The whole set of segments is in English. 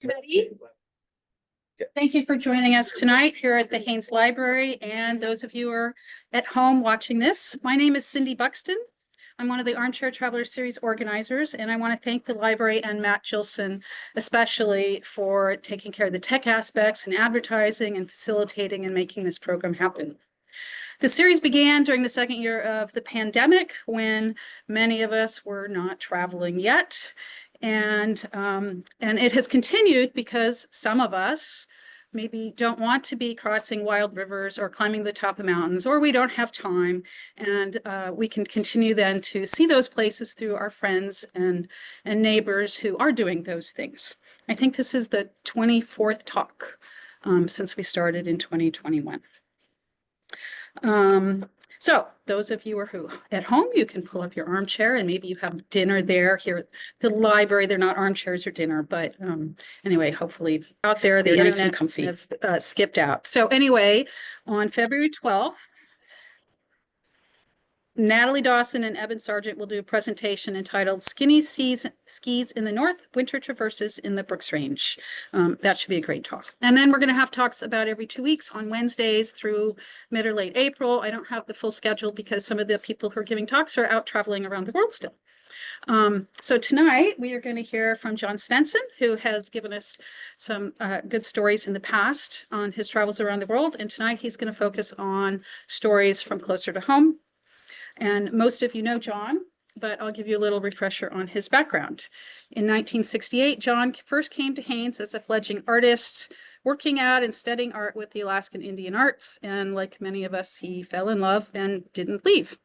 Ready? Thank you for joining us tonight here at the Haines Library and those of you who are at home watching this. My name is Cindy Buxton. I'm one of the Armchair Traveler Series organizers, and I want to thank the library and Matt Gilson especially for taking care of the tech aspects and advertising and facilitating and making this program happen. The series began during the second year of the pandemic when many of us were not traveling yet. And it has continued because some of us maybe don't want to be crossing wild rivers or climbing the top of mountains, or we don't have time. And we can continue then to see those places through our friends and neighbors who are doing those things. I think this is the 24th talk since we started in 2021. So those of you who are at home, you can pull up your armchair and maybe you have dinner there. Here at the library, they're not armchairs or dinner, but anyway, hopefully out there, they're nice and comfy. Have skipped out. So anyway, on February 12th, Natalie Dawson and Evan Sargent will do a presentation entitled Skinny Skis in the North, Winter Traverses in the Brooks Range. That should be a great talk. And then we're going to have talks about every 2 weeks on Wednesdays through mid or late April. I don't have the full schedule because some of the people who are giving talks are out traveling around the world still. So tonight we are going to hear from John Svenson, who has given us some good stories in the past on his travels around the world. And tonight he's going to focus on stories from closer to home. And most of you know John, but I'll give you a little refresher on his background. In 1968, John first came to Haines as a fledgling artist, working out and studying art with the Alaskan Indian Arts. And like many of us, he fell in love and didn't leave.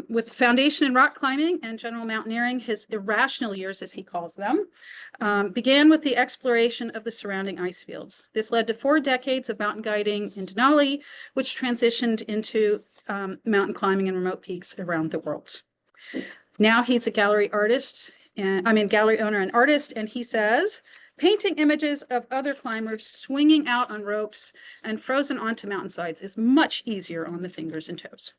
With foundation in rock climbing and general mountaineering, his irrational years, as he calls them, began with the exploration of the surrounding ice fields. This led to 4 decades of mountain guiding in Denali, which transitioned into mountain climbing and remote peaks around the world. Now he's a gallery artist, gallery owner and artist, and he says, painting images of other climbers swinging out on ropes and frozen onto mountainsides is much easier on the fingers and toes.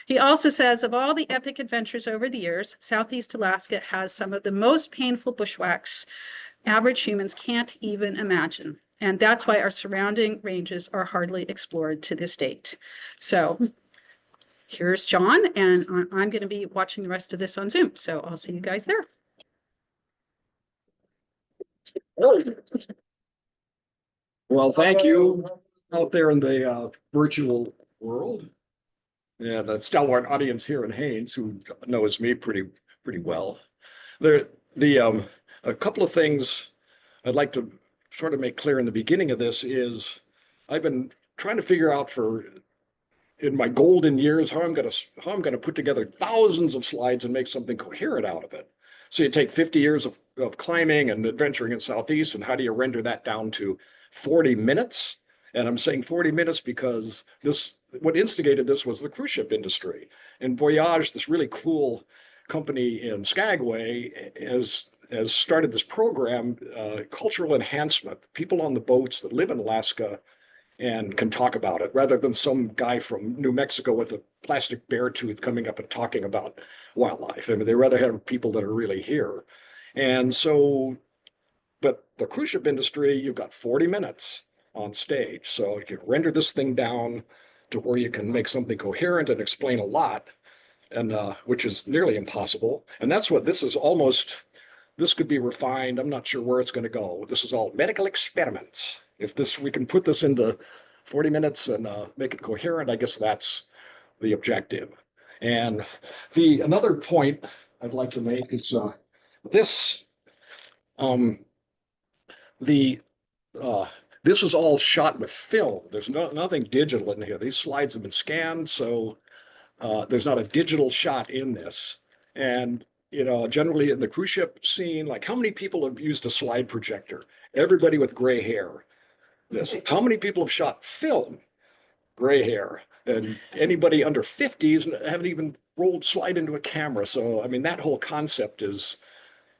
He also says of all the epic adventures over the years, Southeast Alaska has some of the most painful bushwhacks average humans can't even imagine. And that's why our surrounding ranges are hardly explored to this date. So here's John, and I'm going to be watching the rest of this on Zoom. So I'll see you guys there. Well, thank you out there in the virtual world, and a stalwart audience here in Haines who knows me pretty well. A couple of things I'd like to sort of make clear in the beginning of this is I've been trying to figure out in my golden years how I'm going to put together thousands of slides and make something coherent out of it. So you take 50 years of climbing and adventuring in Southeast, and how do you render that down to 40 minutes? And I'm saying 40 minutes because what instigated this was the cruise ship industry. And Voyage, this really cool company in Skagway, has started this program, cultural enhancement. People on the boats that live in Alaska and can talk about it, rather than some guy from New Mexico with a plastic bear tooth coming up and talking about wildlife. I mean, they rather have people that are really here. And so, but the cruise ship industry, you've got 40 minutes on stage. So you can render this thing down to where you can make something coherent and explain a lot, and which is nearly impossible. And that's what this is almost. This could be refined. I'm not sure where it's going to go. This is all medical experiments. If we can put this into 40 minutes and make it coherent, I guess that's the objective. And another point I'd like to make is this. This is all shot with film. There's nothing digital in here. These slides have been scanned, so there's not a digital shot in this. And generally in the cruise ship scene, like how many people have used a slide projector? Everybody with gray hair. How many people have shot film? Gray hair. And anybody under 50s haven't even rolled slide into a camera. So, I mean, that whole concept is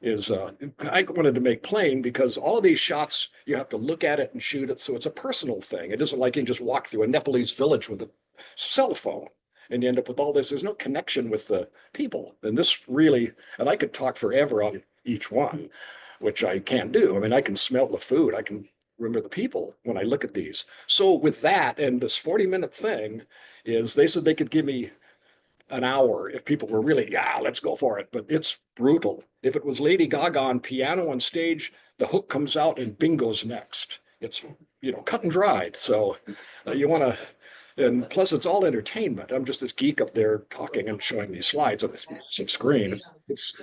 I wanted to make plain because all of these shots, you have to look at it and shoot it. So it's a personal thing. It isn't like you can just walk through a Nepalese village with a cell phone and you end up with all this. There's no connection with the people. And this really, and I could talk forever on each one, which I can't do. I mean, I can smell the food. I can remember the people when I look at these. So with that and this 40-minute thing is they said they could give me an hour if people were really, yeah, let's go for it. But it's brutal. If it was Lady Gaga on piano on stage, the hook comes out and bingo's next. It's, cut and dried. So you want to, and plus it's all entertainment. I'm just this geek up there talking and showing these slides on this massive screen. It's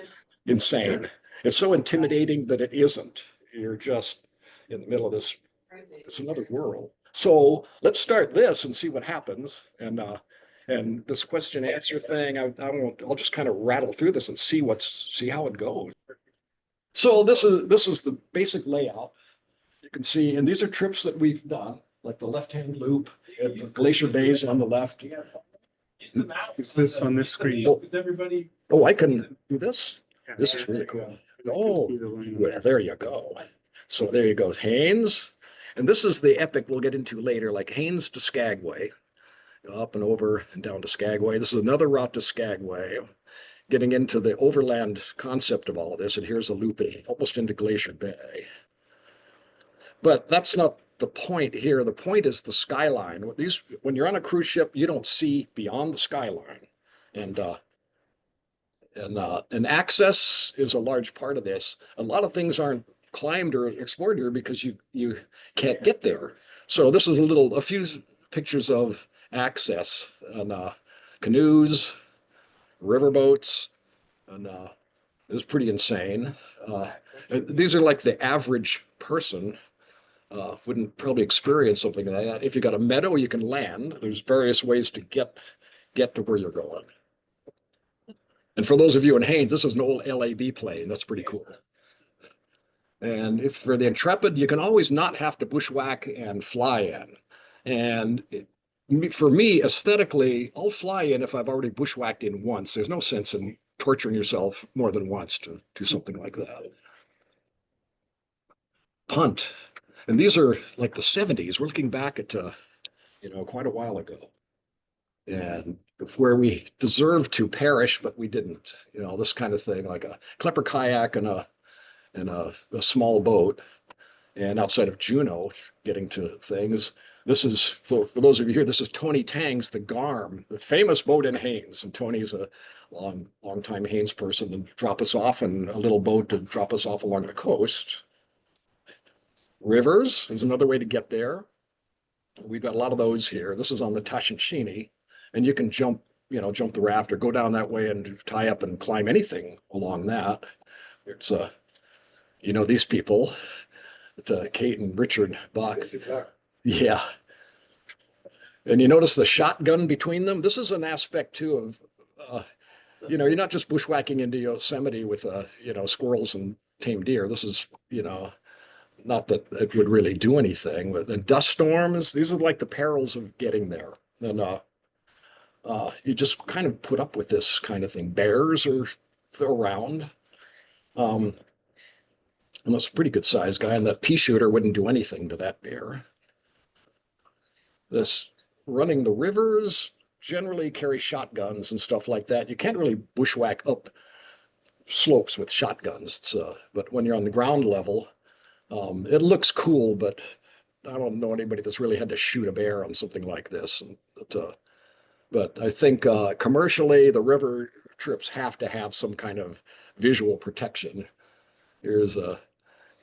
insane. It's so intimidating that it isn't. You're just in the middle of this. It's another world. So let's start this and see what happens. And this question answer thing, I'll just kind of rattle through this and see how it goes. So this is the basic layout. You can see, and these are trips that we've done, like the left-hand loop, and the Glacier Bays on the left. Is this on this screen? Oh, I can do this. This is really cool. Oh, well, there you go. So there you go, Haines. And this is the epic we'll get into later, like Haines to Skagway, up and over and down to Skagway. This is another route to Skagway, getting into the overland concept of all of this. And here's a loop almost into Glacier Bay. But that's not the point here. The point is the skyline. When you're on a cruise ship, you don't see beyond the skyline. And access is a large part of this. A lot of things aren't climbed or explored here because you can't get there. So this is a few pictures of access and canoes, riverboats, and it was pretty insane. These are like the average person wouldn't probably experience something like that. If you got a meadow, you can land. There's various ways to get to where you're going. And for those of you in Haines, this is an old LAB plane. That's pretty cool. And if for the Intrepid, you can always not have to bushwhack and fly in. And for me, aesthetically, I'll fly in if I've already bushwhacked in once. There's no sense in torturing yourself more than once to do something like that. Punt. And these are like the 70s. We're looking back at, quite a while ago. And where we deserved to perish, but we didn't. This kind of thing, like a Klepper kayak and a small boat. And outside of Juneau, getting to things. This is, for those of you here, this is Tony Tang's the Garm, the famous boat in Haines. And Tony's a long time Haines person, and drop us off in a little boat to drop us off along the coast. Rivers is another way to get there. We've got a lot of those here. This is on the Tashinshini, and you can jump the raft or go down that way and tie up and climb anything along that. It's these people, Kate and Richard Bach. Yeah. And you notice the shotgun between them. This is an aspect too of, you're not just bushwhacking into Yosemite with, squirrels and tame deer. This is, not that it would really do anything, but the dust storms, these are like the perils of getting there. And you just kind of put up with this kind of thing. Bears are around. And that's a pretty good sized guy. And that pea shooter wouldn't do anything to that bear. This running the rivers generally carry shotguns and stuff like that. You can't really bushwhack up slopes with shotguns. But when you're on the ground level, it looks cool, but I don't know anybody that's really had to shoot a bear on something like this. But I think commercially, the river trips have to have some kind of visual protection. Here's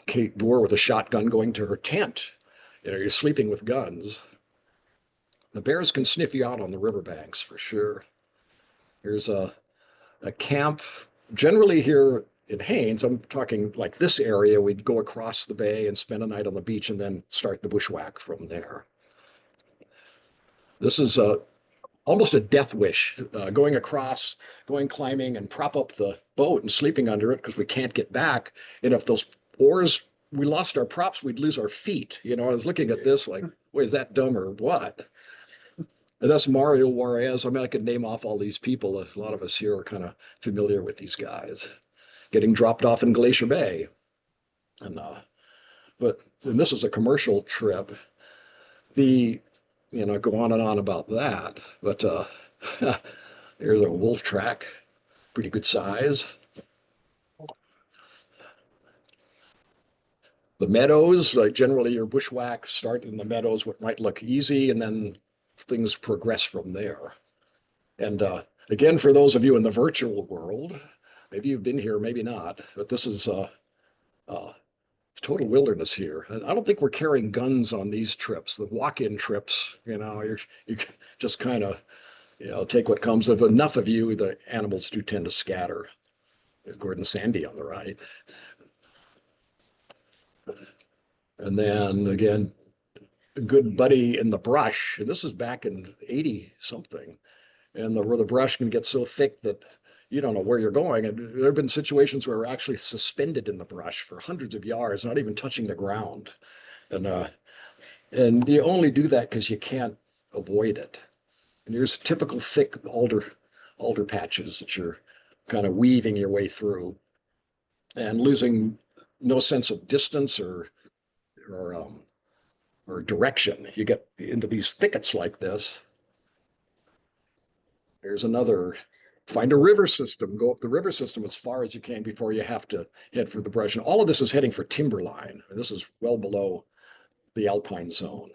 Kate Boer with a shotgun going to her tent. You're sleeping with guns. The bears can sniff you out on the riverbanks for sure. Here's a camp. Generally here in Haines, I'm talking like this area, we'd go across the bay and spend a night on the beach and then start the bushwhack from there. This is almost a death wish, going across, going climbing and prop up the boat and sleeping under it because we can't get back. And if those oars, we lost our props, we'd lose our feet. I was looking at this like, wait, is that dumb or what? And that's Mario Juarez. I mean, I could name off all these people. A lot of us here are kind of familiar with these guys. Getting dropped off in Glacier Bay. And this is a commercial trip. Go on and on about that. But there's a wolf track, pretty good size. The meadows, like generally your bushwhack start in the meadows, what might look easy, and then things progress from there. And again, for those of you in the virtual world, maybe you've been here, maybe not, but this is total wilderness here. And I don't think we're carrying guns on these trips, the walk-in trips. You just kind of, take what comes. If enough of you, the animals do tend to scatter. There's Gordon Sandy on the right. And then again, a good buddy in the brush. And this is back in 80 something. And where the brush can get so thick that you don't know where you're going. And there have been situations where we're actually suspended in the brush for hundreds of yards, not even touching the ground. And you only do that because you can't avoid it. And there's typical thick alder patches that you're kind of weaving your way through and losing no sense of distance or direction. You get into these thickets like this. There's another, find a river system, go up the river system as far as you can before you have to head for the brush. And all of this is heading for timberline. And this is well below the alpine zone.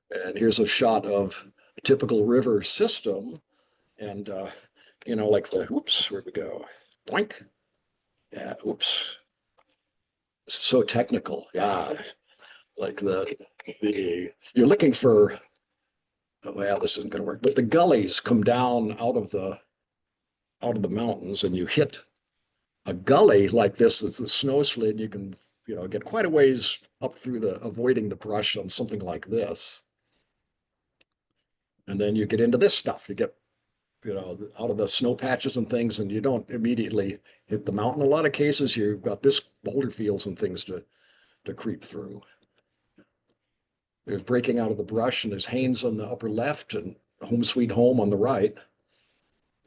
And here's a shot of a typical river system. And, like whoops, where'd we go? Boink. Yeah, oops. So technical. Yeah. Like you're looking for, well, this isn't going to work, but the gullies come down out of the mountains, and you hit a gully like this. That's a snow slid. You can, get quite a ways up through avoiding the brush on something like this. And then you get into this stuff. You get, out of the snow patches and things, and you don't immediately hit the mountain. In a lot of cases, you've got this boulder fields and things to creep through. There's breaking out of the brush, and there's Haines on the upper left and Home Sweet Home on the right.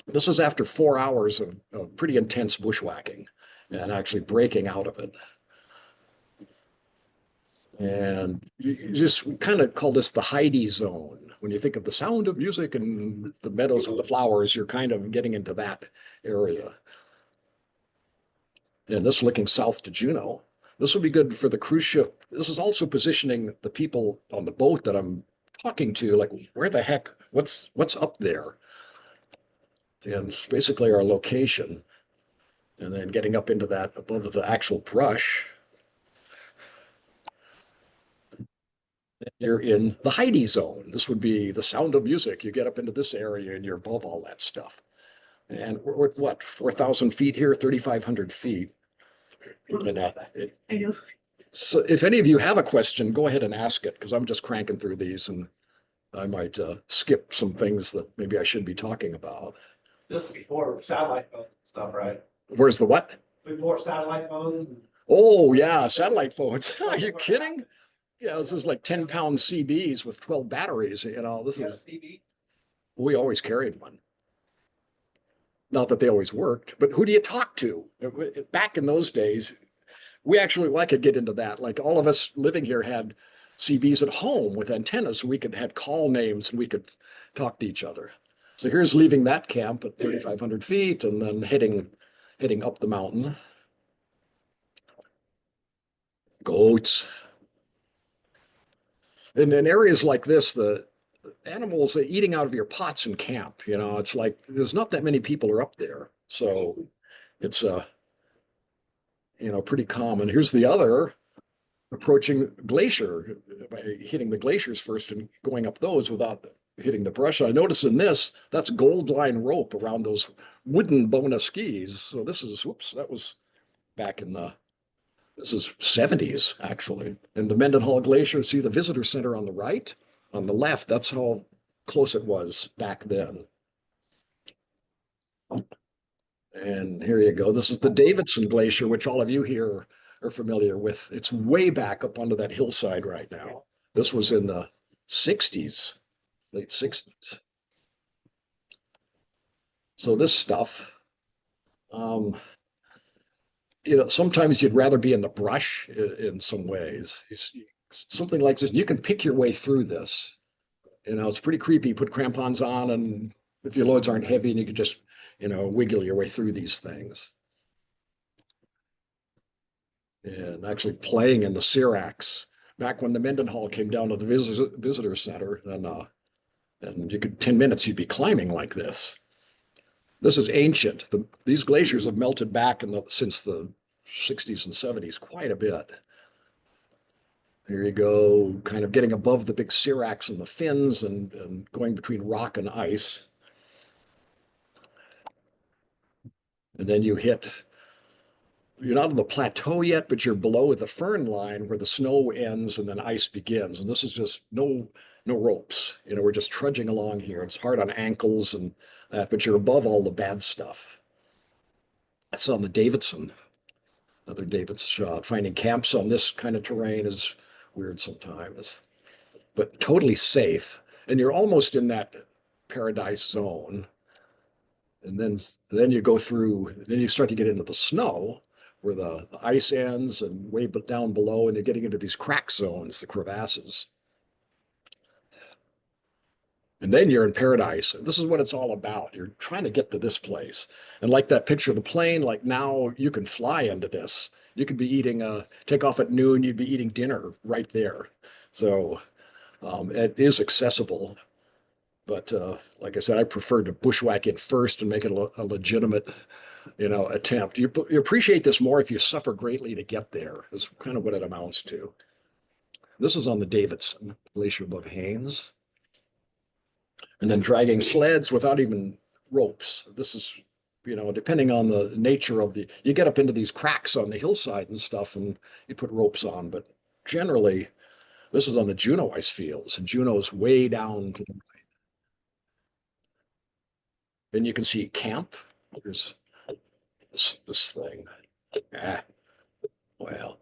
This is after 4 hours of pretty intense bushwhacking and actually breaking out of it. And you just kind of call this the Heidi zone. When you think of the sound of music and the meadows with the flowers, you're kind of getting into that area. And this looking south to Juneau. This would be good for the cruise ship. This is also positioning the people on the boat that I'm talking to, like, where the heck, what's up there? And it's basically our location. And then getting up into that above the actual brush. You're in the Heidi zone. This would be the sound of music. You get up into this area and you're above all that stuff. And we're at what, 4,000 feet here, 3,500 feet. And I know. so if any of you have a question, go ahead and ask it, because I'm just cranking through these and I might skip some things that maybe I should be talking about. This is before satellite phones and stuff, right? Where's the what? Before satellite phones. Oh, yeah, satellite phones. Are you kidding? Yeah, this is like 10-pound CBs with 12 batteries. This You have a is, CB? we always carried one. Not that they always worked, but who do you talk to? Back in those days, I could get into that. Like all of us living here had CBs at home with antennas, so we could have call names and we could talk to each other. So here's leaving that camp at 3,500 feet and then heading up the mountain. Goats. And in areas like this, the animals are eating out of your pots in camp. It's like there's not that many people are up there. So it's pretty common. Here's the other approaching glacier by hitting the glaciers first and going up those without hitting the brush. I notice in this, that's gold line rope around those wooden Bona skis. So this is, whoops, that was back in this is 70s actually. And the Mendenhall Glacier, see the visitor center on the right? On the left, that's how close it was back then. And here you go. This is the Davidson Glacier, which all of you here are familiar with. It's way back up onto that hillside right now. This was in the 60s, late 60s. So this stuff, sometimes you'd rather be in the brush in some ways. Something like this, you can pick your way through this. It's pretty creepy. Put crampons on, and if your loads aren't heavy, and you can just, wiggle your way through these things. and actually playing in the Syrax back when the Mendenhall came down to the visitor center, and you could 10 minutes you'd be climbing like this. This is ancient. These glaciers have melted back since the 60s and 70s quite a bit. Here you go, kind of getting above the big Syrax and the fins and going between rock and ice. And then you're not on the plateau yet, but you're below the fern line where the snow ends and then ice begins. And this is just no ropes. We're just trudging along here. It's hard on ankles and that, but you're above all the bad stuff. That's on the Davidson, another Davidson shot. Finding camps on this kind of terrain is weird sometimes, but totally safe. And you're almost in that paradise zone. And then you go through, then you start to get into the snow where the ice ends and way down below, and you're getting into these crack zones, the crevasses. And then you're in paradise. This is what it's all about. You're trying to get to this place. And like that picture of the plane, like now you can fly into this. You could be take off at noon, you'd be eating dinner right there. So it is accessible. But like I said, I prefer to bushwhack it first and make it a legitimate, attempt. You appreciate this more if you suffer greatly to get there. Is kind of what it amounts to. This is on the Davidson Glacier above Haines. And then dragging sleds without even ropes. This is, depending on the nature of you get up into these cracks on the hillside and stuff, and you put ropes on. But generally, this is on the Juneau ice fields, and Juneau's way down to the right. And you can see camp. Here's this thing. Well,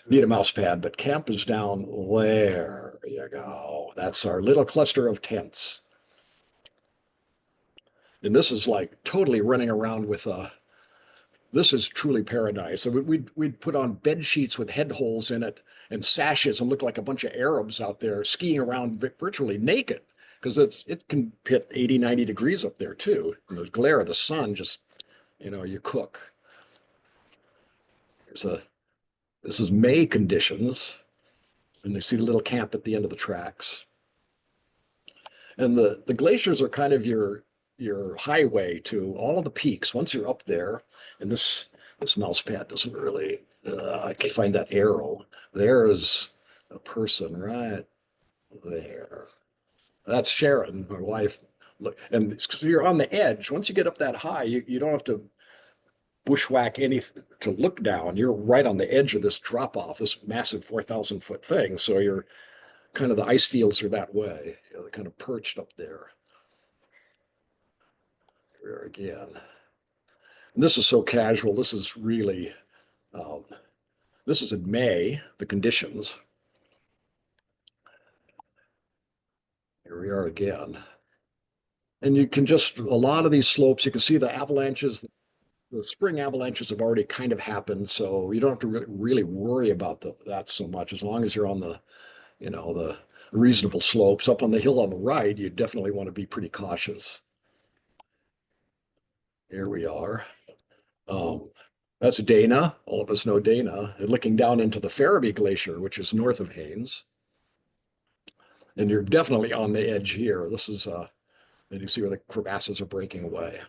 need a mouse pad, but camp is down there. There you go. That's our little cluster of tents. And this is like totally running around with this is truly paradise. So we'd put on bed sheets with head holes in it and sashes and look like a bunch of Arabs out there skiing around virtually naked, because it can hit 80, 90 degrees up there too. And the glare of the sun just, you cook. This is May conditions, and you see the little camp at the end of the tracks. And the glaciers are kind of your highway to all of the peaks. Once you're up there, and this mouse pad doesn't really, I can find that arrow. There is a person right there. That's Sharon, my wife. Look, and so you're on the edge. Once you get up that high, you don't have to bushwhack anything to look down. You're right on the edge of this drop off, this massive 4,000-foot thing. So you're kind of, the ice fields are that way. They're kind of perched up there. Here again. And this is so casual. This is really, this is in May, the conditions. Here we are again. And you can just, a lot of these slopes, you can see the avalanches, the spring avalanches have already kind of happened. So you don't have to really worry about that so much, as long as you're on the reasonable slopes. Up on the hill on the right, you definitely want to be pretty cautious. Here we are. That's Dana. All of us know Dana. And looking down into the Ferriby Glacier, which is north of Haines. And you're definitely on the edge here. This is, and you see where the crevasses are breaking away.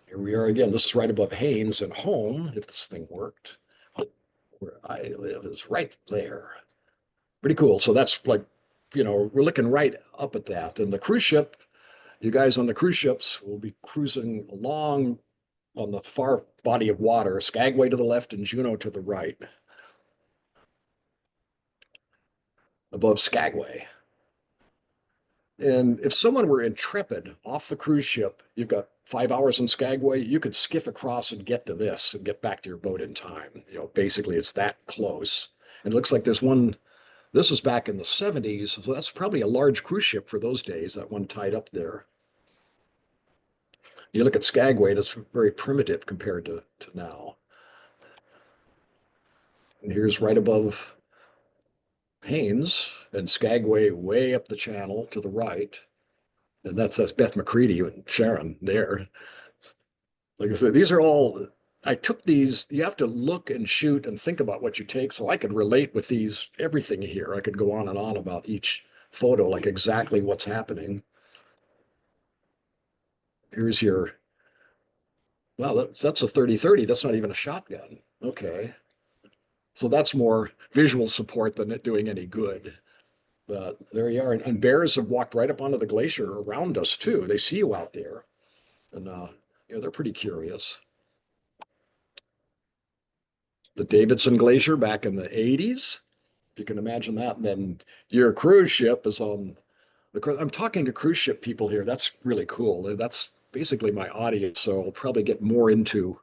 Here we are again. This is right above Haines and home, if this thing worked. Where I live is right there. Pretty cool. So that's like, we're looking right up at that. And the cruise ship, you guys on the cruise ships will be cruising along on the far body of water, Skagway to the left and Juneau to the right. Above Skagway. And if someone were intrepid off the cruise ship, you've got 5 hours in Skagway, you could skiff across and get to this and get back to your boat in time. Basically it's that close. And it looks like there's one, this is back in the 70s, so that's probably a large cruise ship for those days, that one tied up there. You look at Skagway, it's very primitive compared to now. And here's right above Haines and Skagway way up the channel to the right. And that's Beth McCready and Sharon there. Like I said, these are all I took these, you have to look and shoot and think about what you take. So I could relate with these, everything here. I could go on and on about each photo, like exactly what's happening. Here's your, well, that's a 30-30. That's not even a shotgun. Okay. So that's more visual support than it doing any good. But there you are. And bears have walked right up onto the glacier around us too. They see you out there. And they're pretty curious. The Davidson Glacier back in the 80s, if you can imagine that. And then your cruise ship is on the, I'm talking to cruise ship people here. That's really cool. That's basically my audience. So I'll probably get more into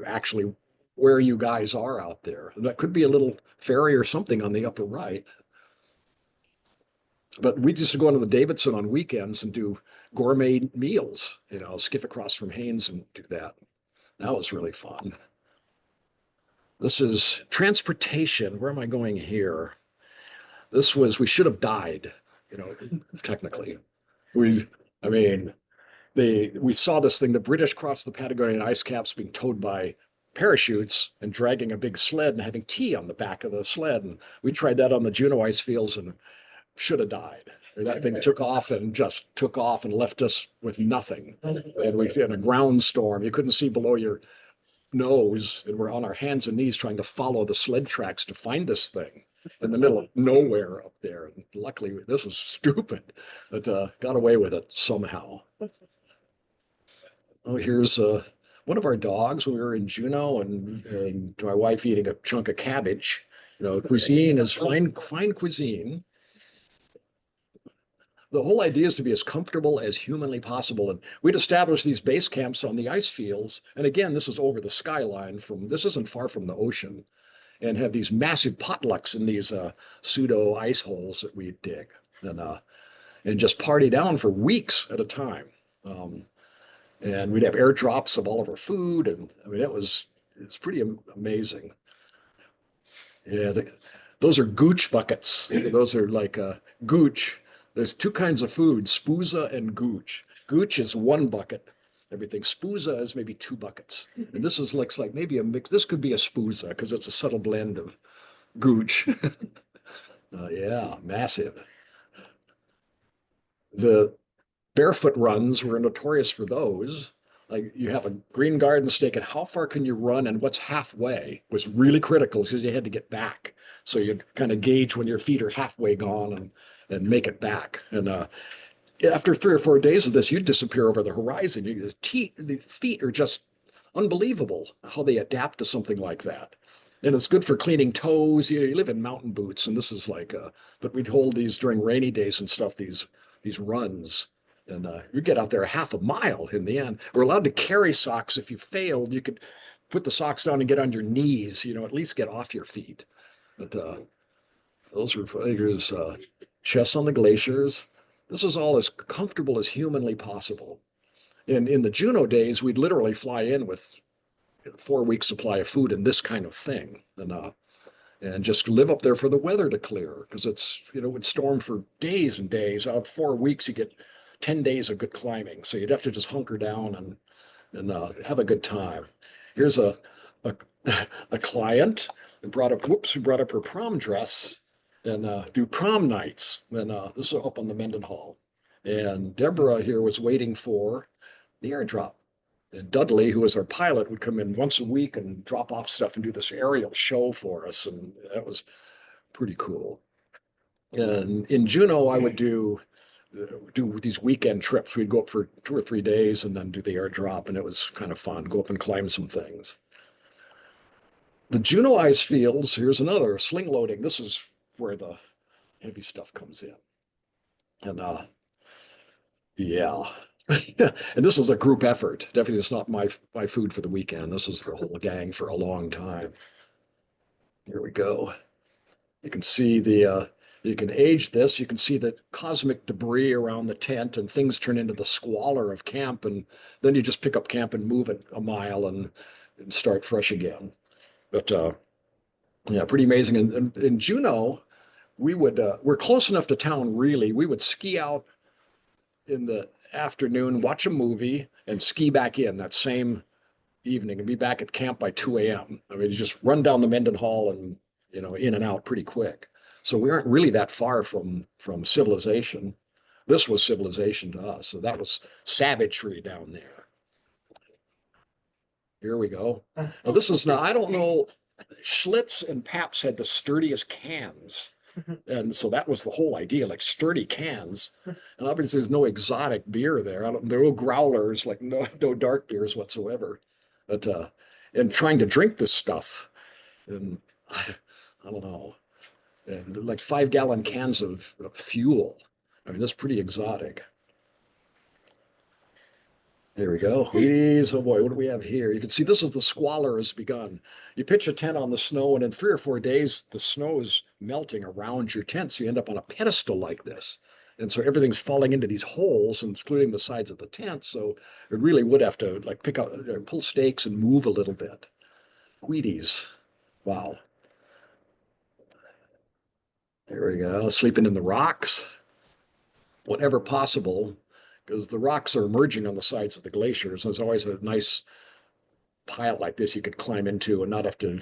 actually where you guys are out there. That could be a little ferry or something on the upper right. But we used to go into the Davidson on weekends and do gourmet meals, skiff across from Haines and do that. That was really fun. This is transportation. Where am I going here? This was, we should have died, technically. We saw this thing, the British crossed the Patagonian ice caps being towed by parachutes and dragging a big sled and having tea on the back of the sled. And we tried that on the Juneau ice fields and should have died. That thing took off and left us with nothing. And we had a ground storm. You couldn't see below your nose, and we're on our hands and knees trying to follow the sled tracks to find this thing in the middle of nowhere up there. And luckily, this was stupid, but got away with it somehow. Oh, here's one of our dogs when we were in Juneau, and my wife eating a chunk of cabbage. Cuisine is fine cuisine. The whole idea is to be as comfortable as humanly possible. And we'd established these base camps on the ice fields. And again, this is over the skyline this isn't far from the ocean, and have these massive potlucks in these pseudo ice holes that we'd dig and just party down for weeks at a time. And we'd have airdrops of all of our food. And it's pretty amazing. Yeah. Those are gooch buckets. Those are like gooch. There's two kinds of food, spooza and gooch. Gooch is one bucket, everything. Spooza is maybe two buckets. And this looks like maybe a mix. This could be a spooza because it's a subtle blend of gooch. Yeah, massive. The barefoot runs were notorious for those. Like you have a green garden stake and how far can you run and what's halfway was really critical because you had to get back. So you'd kind of gauge when your feet are halfway gone and make it back. And after 3 or 4 days of this, you'd disappear over the horizon. The feet are just unbelievable how they adapt to something like that. And it's good for cleaning toes. You live in mountain boots, and this is like, but we'd hold these during rainy days and stuff, these runs. And you get out there half a mile in the end. We're allowed to carry socks. If you failed, you could put the socks down and get on your knees, at least get off your feet. But those were figures, chess on the glaciers. This is all as comfortable as humanly possible. And in the Juneau days, we'd literally fly in with 4 weeks supply of food and this kind of thing. And just live up there for the weather to clear because it would storm for days and days. Out of 4 weeks, you get 10 days of good climbing. So you'd have to just hunker down and have a good time. Here's a client who brought up her prom dress and do prom nights. And this is up on the Mendenhall. And Deborah here was waiting for the airdrop. And Dudley, who was our pilot, would come in once a week and drop off stuff and do this aerial show for us. And that was pretty cool. And in Juneau, I would do these weekend trips. We'd go up for 2 or 3 days and then do the airdrop. And it was kind of fun, go up and climb some things. The Juneau ice fields, here's another sling loading. This is where the heavy stuff comes in. And yeah. And this was a group effort. Definitely it's not my food for the weekend. This was the whole gang for a long time. Here we go. You can see you can age this. You can see the cosmic debris around the tent and things turn into the squalor of camp. And then you just pick up camp and move it a mile and start fresh again. But yeah, pretty amazing. And in Juneau, we're close enough to town, really. We would ski out in the afternoon, watch a movie, and ski back in that same evening and be back at camp by 2 a.m. I mean, you just run down the Mendenhall and, in and out pretty quick. So we aren't really that far from civilization. This was civilization to us. So that was savagery down there. Here we go. Now this is now, I don't know, Schlitz and Pabst had the sturdiest cans. And so that was the whole idea, like sturdy cans. And obviously there's no exotic beer there. There are no growlers, like no dark beers whatsoever. But and trying to drink this stuff, and I don't know, and like 5-gallon cans of fuel. I mean, that's pretty exotic. There we go. Wheaties. Oh boy, what do we have here? You can see this is the squalor has begun. You pitch a tent on the snow, and in 3 or 4 days, the snow is melting around your tent. So you end up on a pedestal like this. And so everything's falling into these holes, including the sides of the tent. So it really would have to like pick up, pull stakes and move a little bit. Wheaties. Wow. There we go. Sleeping in the rocks. Whenever possible, because the rocks are emerging on the sides of the glaciers. There's always a nice pile like this you could climb into and not have to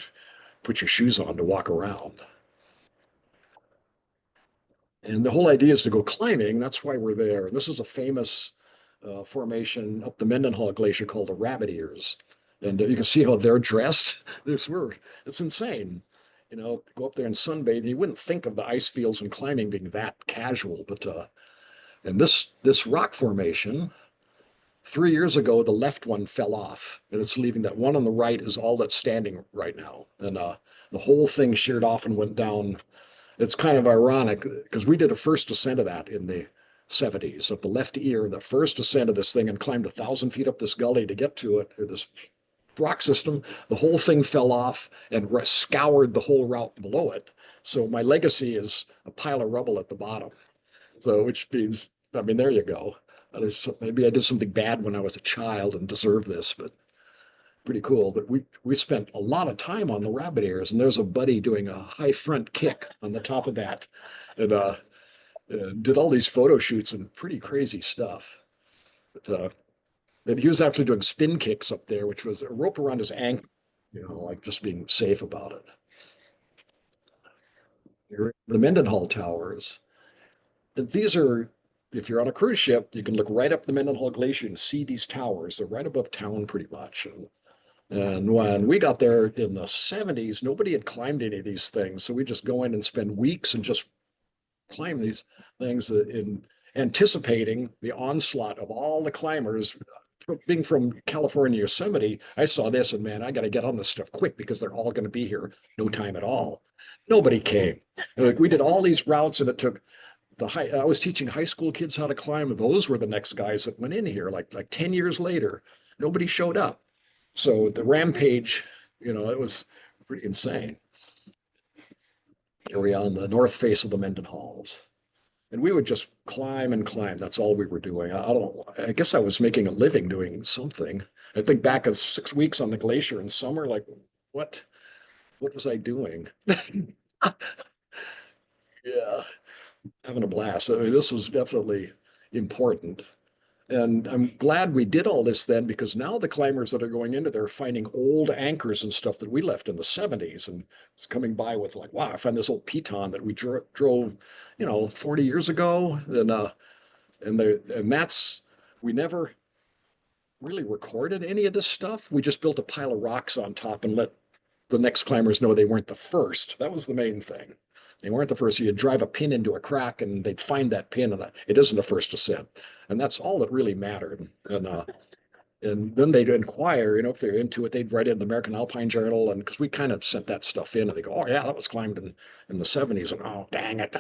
put your shoes on to walk around. And the whole idea is to go climbing. That's why we're there. And this is a famous formation up the Mendenhall Glacier called the Rabbit Ears. And you can see how they're dressed. It's insane. Go up there and sunbathe. You wouldn't think of the ice fields and climbing being that casual, but and this rock formation, 3 years ago, the left one fell off, and it's leaving that one on the right is all that's standing right now. And the whole thing sheared off and went down. It's kind of ironic because we did a first ascent of that in the 70s of the left ear, the first ascent of this thing, and climbed 1,000 feet up this gully to get to it, or this rock system. The whole thing fell off and scoured the whole route below it. So my legacy is a pile of rubble at the bottom. So, which means, I mean, there you go. Maybe I did something bad when I was a child and deserve this, but pretty cool. But we spent a lot of time on the Rabbit Ears, and there's a buddy doing a high front kick on the top of that, and did all these photo shoots and pretty crazy stuff. But and he was actually doing spin kicks up there, which was a rope around his ankle, like just being safe about it. Here, the Mendenhall Towers. These are, if you're on a cruise ship, you can look right up the Mendenhall Glacier and see these towers. They're right above town pretty much. And when we got there in the 70s, nobody had climbed any of these things. So we just go in and spend weeks and just climb these things in anticipating the onslaught of all the climbers. Being from California, Yosemite, I saw this and man, I got to get on this stuff quick because they're all going to be here no time at all. Nobody came. Like we did all these routes and it took I was teaching high school kids how to climb. Those were the next guys that went in here like 10 years later. Nobody showed up. So the rampage, it was pretty insane. Here we are on the north face of the Mendenhalls. And we would just climb and climb. That's all we were doing. I don't know. I guess I was making a living doing something. I think back at 6 weeks on the glacier in summer, like what was I doing? Yeah. Having a blast. I mean, this was definitely important. And I'm glad we did all this then because now the climbers that are going into there are finding old anchors and stuff that we left in the 70s and it's coming by with like, wow, I found this old piton that we drove, 40 years ago. And that's, we never really recorded any of this stuff. We just built a pile of rocks on top and let the next climbers know they weren't the first. That was the main thing. They weren't the first. You'd drive a pin into a crack and they'd find that pin and it isn't a first ascent. And that's all that really mattered. And then they'd inquire, if they're into it, they'd write it in the American Alpine Journal. And because we kind of sent that stuff in and they go, oh yeah, that was climbed in the 70s. And oh, dang it.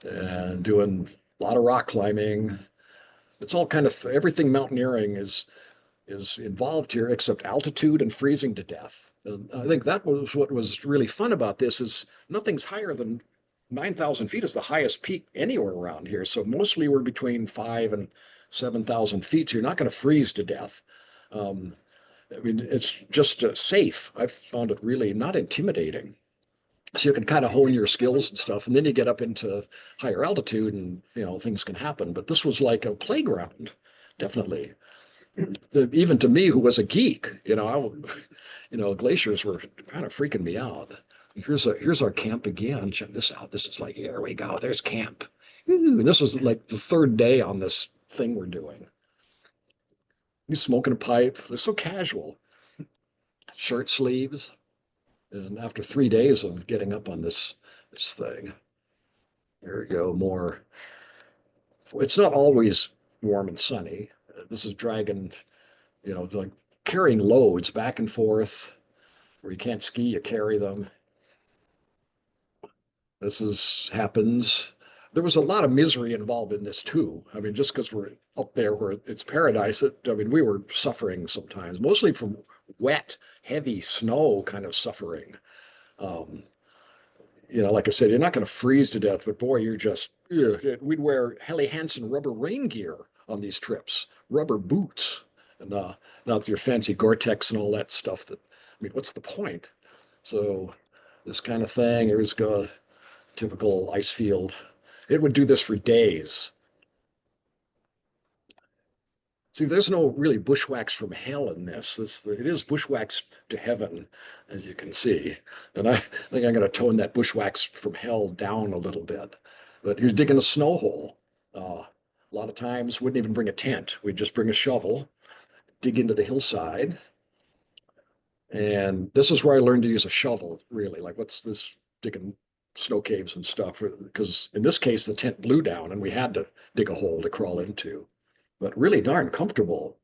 And doing a lot of rock climbing. It's all kind of, everything mountaineering is involved here except altitude and freezing to death. And I think that was what was really fun about this is nothing's higher than 9,000 feet is the highest peak anywhere around here. So mostly we're between 5,000 and 7,000 feet. So you're not going to freeze to death. I mean, it's just safe. I've found it really not intimidating. So you can kind of hone your skills and stuff. And then you get up into higher altitude and, things can happen. But this was like a playground, definitely. even to me, who was a geek, glaciers were kind of freaking me out. Here's our camp again. Check this out. This is like, here we go. There's camp. Ooh, this is like the third day on this thing we're doing. He's smoking a pipe. They're so casual. Shirt sleeves. And after 3 days of getting up on this thing, here we go. More. It's not always warm and sunny. This is dragging, like carrying loads back and forth. Where you can't ski, you carry them. Happens. There was a lot of misery involved in this too. I mean, just because we're up there where it's paradise, we were suffering sometimes, mostly from wet, heavy snow kind of suffering. Like I said, you're not going to freeze to death, but boy, we'd wear Helly Hansen rubber rain gear on these trips, rubber boots, and not your fancy Gore-Tex and all that stuff what's the point? So this kind of thing, here's a typical ice field. It would do this for days. See, there's no really bushwhacks from hell in this. It is bushwhacks to heaven, as you can see. And I think I'm going to tone that bushwhacks from hell down a little bit. But here's digging a snow hole. A lot of times wouldn't even bring a tent. We'd just bring a shovel, dig into the hillside. And this is where I learned to use a shovel, really. Like, what's this digging snow caves and stuff? Because in this case, the tent blew down and we had to dig a hole to crawl into. But really darn comfortable.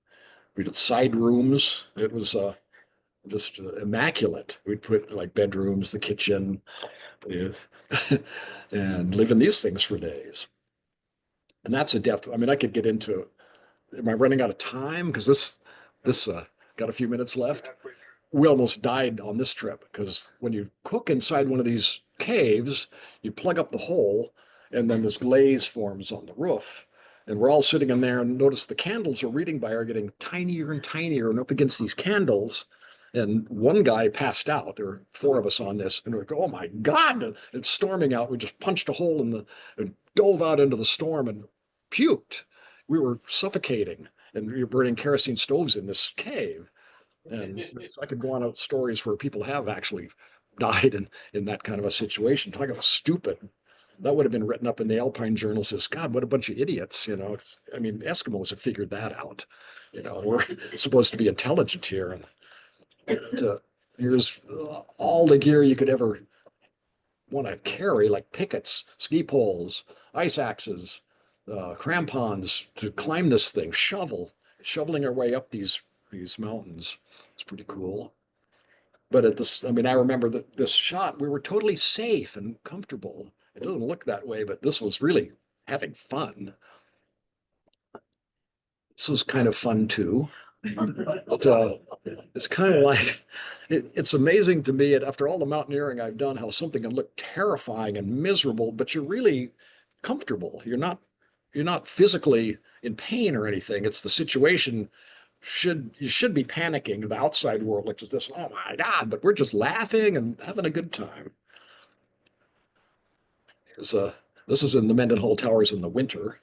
We did side rooms. It was just immaculate. We'd put like bedrooms, the kitchen, and live in these things for days. And that's a death. I mean, I could get into, am I running out of time? Because this got a few minutes left. We almost died on this trip because when you cook inside one of these caves, you plug up the hole and then this glaze forms on the roof. And we're all sitting in there and notice the candles we're reading by are getting tinier and tinier and up against these candles. And one guy passed out. There were 4 of us on this. And we're like, oh my God, it's storming out. We just punched a hole and dove out into the storm and puked. We were suffocating and we were burning kerosene stoves in this cave. And so I could go on out stories where people have actually died in that kind of a situation. Talk about stupid. That would have been written up in the Alpine journals as, God, what a bunch of idiots, Eskimos have figured that out. We're supposed to be intelligent here. And here's all the gear you could ever want to carry, like pickets, ski poles, ice axes, crampons to climb this thing, shoveling our way up these mountains. It's pretty cool. But I remember that this shot, we were totally safe and comfortable. It doesn't look that way, but this was really having fun. This was kind of fun too. But it's kind of like, it's amazing to me after all the mountaineering I've done, how something can look terrifying and miserable, but you're really comfortable. You're not physically in pain or anything. It's the situation. You should be panicking. The outside world looks at this, oh my God, but we're just laughing and having a good time. This is in the Mendenhall Towers in the winter.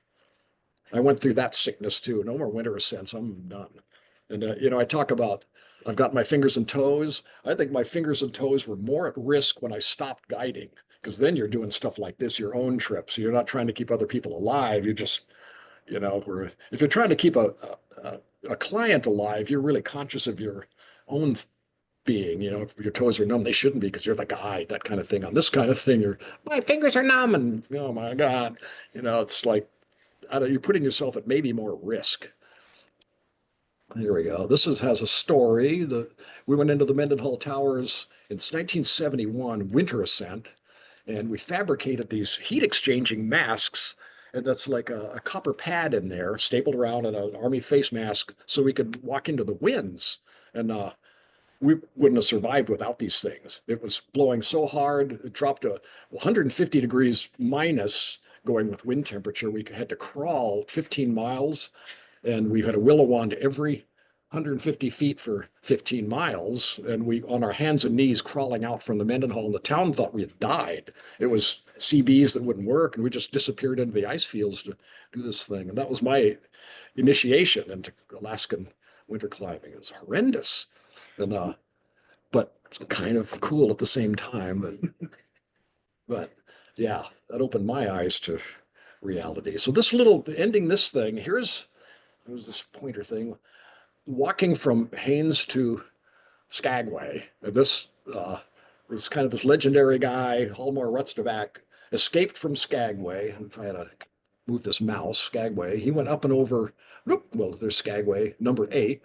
I went through that sickness too. No more winter ascents. I'm done. And I talk about I've got my fingers and toes. I think my fingers and toes were more at risk when I stopped guiding, because then you're doing stuff like this, your own trip. So you're not trying to keep other people alive. You just, if you're trying to keep a client alive, you're really conscious of your own being. If your toes are numb, they shouldn't be because you're the guide, that kind of thing. On this kind of thing, my fingers are numb and oh my God, it's like you're putting yourself at maybe more risk. Here we go. This has a story. We went into the Mendenhall Towers in 1971 winter ascent, and we fabricated these heat exchanging masks. And that's like a copper pad in there, stapled around in an army face mask, so we could walk into the winds. And we wouldn't have survived without these things. It was blowing so hard, it dropped to 150 degrees minus going with wind temperature. We had to crawl 15 miles, and we had a willow wand every 150 feet for 15 miles. And we, on our hands and knees, crawling out from the Mendenhall, and the town thought we had died. It was CBs that wouldn't work, and we just disappeared into the ice fields to do this thing. And that was my initiation into Alaskan winter climbing is horrendous. And but kind of cool at the same time. But yeah, that opened my eyes to reality. So this little ending this thing, here's this pointer thing, walking from Haines to Skagway. This was kind of this legendary guy, Hallmar Rutsterback, escaped from Skagway. And if I had to move this mouse, Skagway, he went up and over, well, there's Skagway, number 8.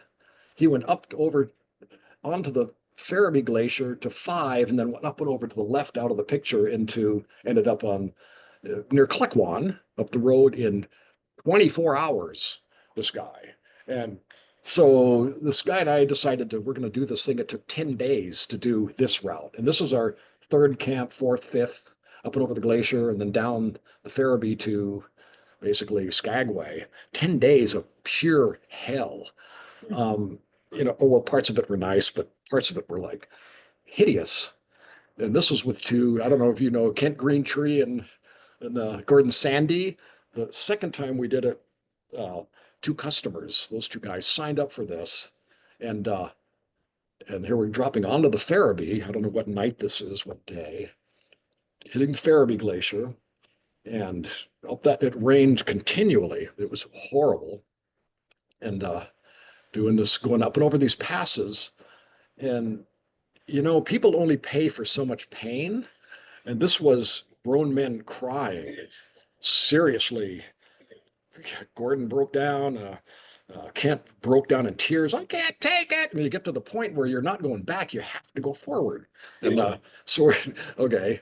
He went up over onto the Ferriby Glacier to 5, and then went up and over to the left out of the picture ended up on near Klekwan, up the road in 24 hours, this guy. And so this guy and I decided we're going to do this thing. It took 10 days to do this route. And this is our 3rd camp, 4th, 5th, up and over the glacier, and then down the Ferriby to basically Skagway. 10 days of pure hell. Well, parts of it were nice, but parts of it were like hideous. And this was with 2, I don't know if you know, Kent Greentree and Gordon Sandy. The second time we did it, 2 customers, those 2 guys signed up for this. And here we're dropping onto the Ferriby. I don't know what night this is, what day, hitting the Ferriby Glacier. And up that it rained continually. It was horrible. And doing this, going up and over these passes. And, people only pay for so much pain. And this was grown men crying. Seriously, Gordon broke down. Kent broke down in tears. I can't take it. And you get to the point where you're not going back. You have to go forward. And so, okay,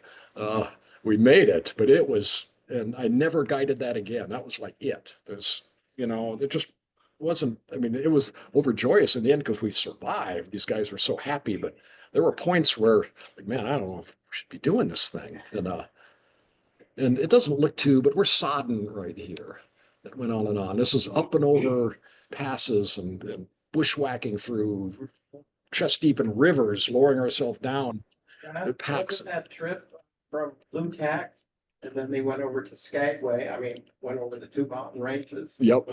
we made it, but it was, and I never guided that again. That was like it. There's, it just wasn't, it was overjoyous in the end because we survived. These guys were so happy, but there were points where, like, man, I don't know if we should be doing this thing. And it doesn't look too, but we're sodden right here. It went on and on. This is up and over passes and bushwhacking through chest deep in rivers, lowering ourselves down. It packs. Wasn't that trip from Blue Tack, and then they went over to Skagway, went over the 2 mountain ranges? Yep,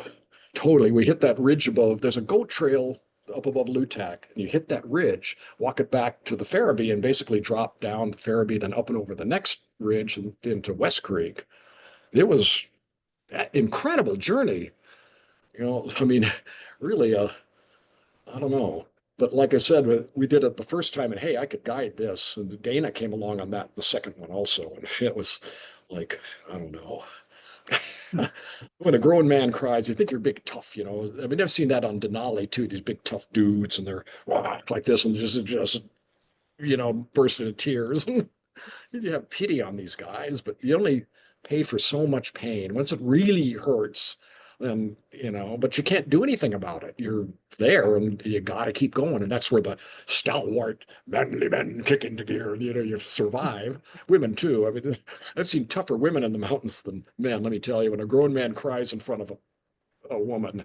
totally. We hit that ridge above. There's a goat trail up above Lutak, and you hit that ridge, walk it back to the Ferriby, and basically drop down the Ferriby, then up and over the next ridge and into West Creek. It was an incredible journey. Really, I don't know. But like I said, we did it the first time, and hey, I could guide this. And Dana came along on that, the second one also. And it was like, I don't know. When a grown man cries, you think you're big tough, I've seen that on Denali too, these big tough dudes, and they're like this and just burst into tears. You have pity on these guys, but you only pay for so much pain. Once it really hurts, then, but you can't do anything about it. You're there and you got to keep going. And that's where the stalwart, manly men kick into gear. You survive. Women too. I've seen tougher women in the mountains than men, let me tell you. When a grown man cries in front of a woman,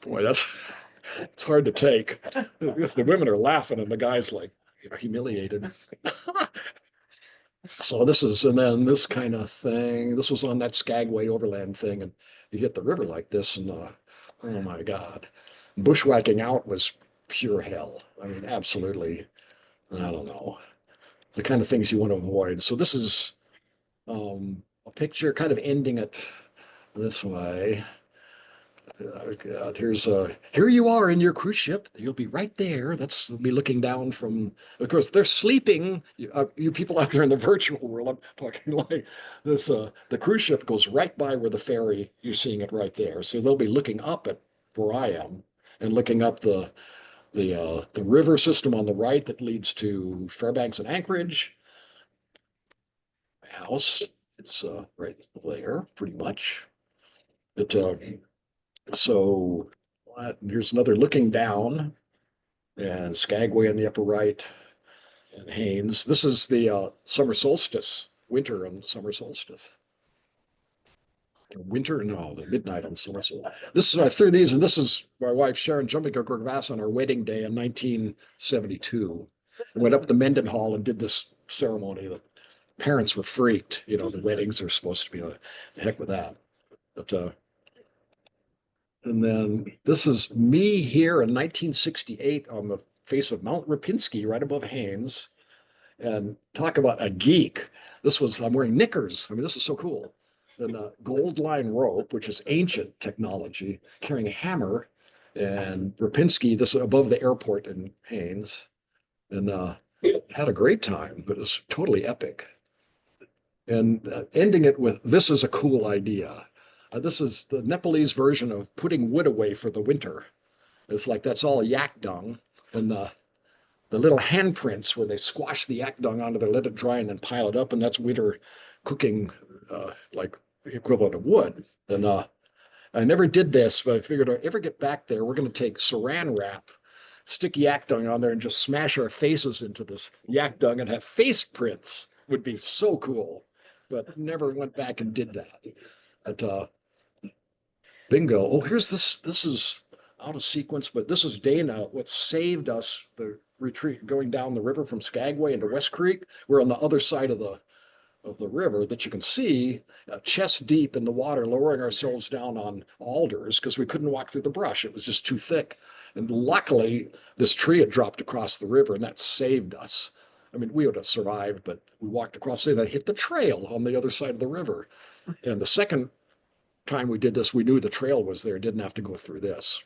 boy, it's hard to take. The women are laughing and the guy's like, humiliated. So and then this kind of thing, this was on that Skagway overland thing, and you hit the river like this, and oh my God. Bushwhacking out was pure hell. Absolutely, I don't know, the kind of things you want to avoid. So this is a picture kind of ending it this way. God, here you are in your cruise ship. You'll be right there. That's me looking down from, of course, they're sleeping. You people out there in the virtual world, I'm talking like this. The cruise ship goes right by where the ferry, you're seeing it right there. So they'll be looking up at where I am and looking up the river system on the right that leads to Fairbanks and Anchorage. My house is right there, pretty much. So here's another looking down, and Skagway in the upper right, and Haines. This is the summer solstice, winter and summer solstice. Winter? No, the midnight on summer solstice. This is, I threw these, and this is my wife Sharon jumping a crevasse on our wedding day in 1972. We went up to Mendenhall and did this ceremony. The parents were freaked. The weddings are supposed to be the heck with that. But And then this is me here in 1968 on the face of Mount Rapinski, right above Haines. And talk about a geek. I'm wearing knickers. I mean, this is so cool. And a gold line rope, which is ancient technology, carrying a hammer. And Rapinski, this is above the airport in Haines. And had a great time, but it was totally epic. And ending it with, this is a cool idea. This is the Nepalese version of putting wood away for the winter. It's like that's all yak dung. And the little handprints where they squash the yak dung onto there, let it dry, and then pile it up, and that's winter cooking, like equivalent of wood. And I never did this, but I figured if I ever get back there, we're going to take saran wrap, stick yak dung on there, and just smash our faces into this yak dung and have face prints. Would be so cool. But never went back and did that. But bingo. Oh, here's this. This is out of sequence, but this is Dana. What saved us the retreat going down the river from Skagway into West Creek. We're on the other side of the river that you can see chest deep in the water, lowering ourselves down on alders because we couldn't walk through the brush. It was just too thick. And luckily, this tree had dropped across the river, and that saved us. I mean, we would have survived, but we walked across it and hit the trail on the other side of the river. And the second time we did this, we knew the trail was there, didn't have to go through this.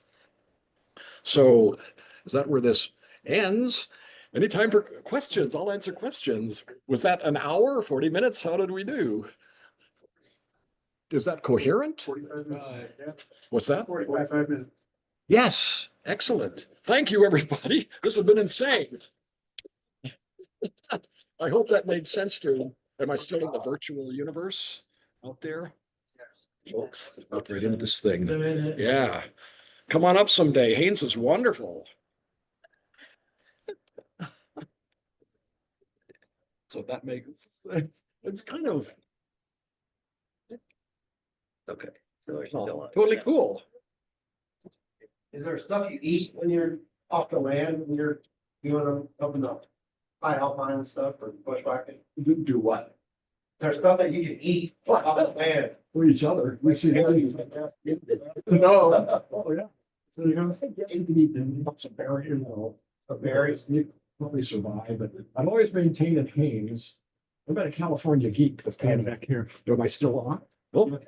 So is that where this ends? Any time for questions? I'll answer questions. Was that an hour, 40 minutes? How did we do? Is that coherent? 45 minutes. What's that? 45 minutes. Yes, excellent. Thank you, everybody. This has been insane. I hope that made sense to you. Am I still in the virtual universe out there? Yes. Folks, out right into this thing. Yeah. Come on up someday. Haines is wonderful. So that makes it's kind of okay. Totally cool. Is there stuff you eat when you're off the land, when you're doing them up in the high alpine and stuff or bushwhacking? Do what? There's stuff that you can eat off the land. For each other. We see No. Oh, yeah. So you know, you can eat them, some berry, some berries, you probably survive, but I've always maintained in Haines. I've been a California geek that's kind of back here. Am I still on? Well,